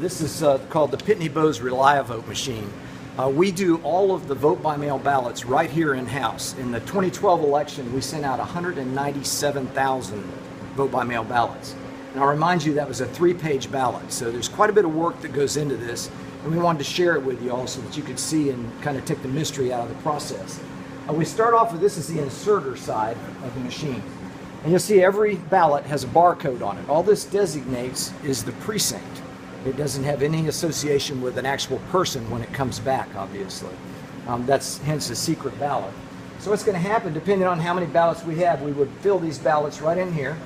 This is called the Pitney Bowes ReliaVote machine. We do all of the vote by mail ballots right here in-house. In the 2012 election, we sent out 197,000 vote by mail ballots. And I'll remind you that was a 3-page ballot, so there's quite a bit of work that goes into this, and we wanted to share it with you all so that you could see and kind of take the mystery out of the process. We start off with, this is the inserter side of the machine. And you'll see every ballot has a barcode on it. All this designates is the precinct. It doesn't have any association with an actual person when it comes back, obviously. That's hence a secret ballot. So what's going to happen, depending on how many ballots we have, we would fill these ballots right in here.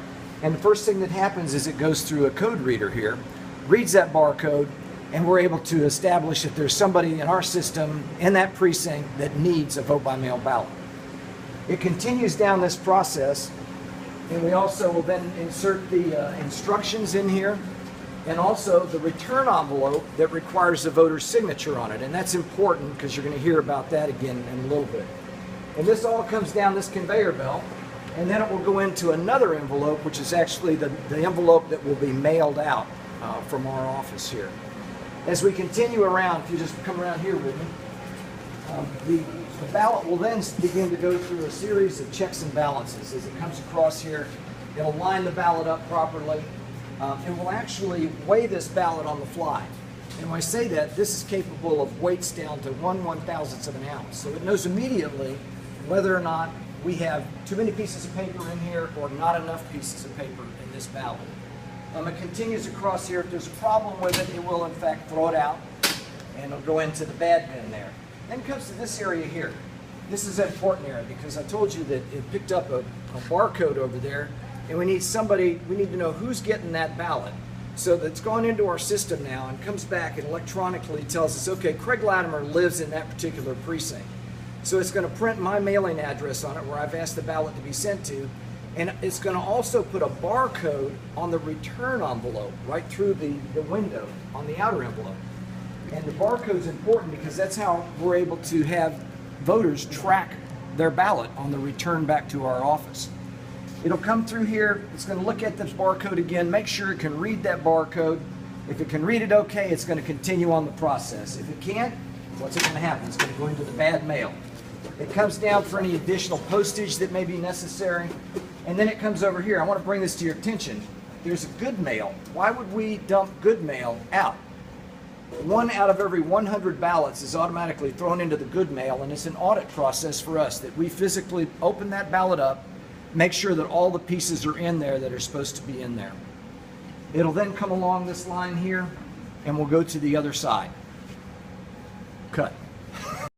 And the first thing that happens is it goes through a code reader here, reads that barcode, and we're able to establish if there's somebody in our system in that precinct that needs a vote by mail ballot. It continues down this process, and we also will then insert the instructions in here, and also the return envelope that requires the voter's signature on it. And that's important because you're going to hear about that again in a little bit. And this all comes down this conveyor belt, and then it will go into another envelope, which is actually the envelope that will be mailed out from our office here. As we continue around, if you just come around here with me, the ballot will then begin to go through a series of checks and balances. As it comes across here, it'll line the ballot up properly. It will actually weigh this ballot on the fly. And when I say that, this is capable of weights down to 1/1000th of an ounce. So it knows immediately whether or not we have too many pieces of paper in here or not enough pieces of paper in this ballot. It continues across here. If there's a problem with it, it will in fact throw it out and it'll go into the bad bin there. Then it comes to this area here. This is an important area because I told you that it picked up a barcode over there, and we need to know who's getting that ballot. So that's gone into our system now and comes back and electronically tells us, okay, Craig Latimer lives in that particular precinct. So it's going to print my mailing address on it where I've asked the ballot to be sent to, and it's going to also put a barcode on the return envelope right through the window on the outer envelope. And the barcode is important because that's how we're able to have voters track their ballot on the return back to our office. It'll come through here, it's going to look at the barcode again, make sure it can read that barcode. If it can read it okay, it's going to continue on the process. If it can't, what's going to happen? It's going to go into the bad mail. It comes down for any additional postage that may be necessary, and then it comes over here. I want to bring this to your attention. There's a good mail. Why would we dump good mail out? 1 out of every 100 ballots is automatically thrown into the good mail, and it's an audit process for us that we physically open that ballot up, make sure that all the pieces are in there that are supposed to be in there. It'll then come along this line here, and we'll go to the other side. Cut.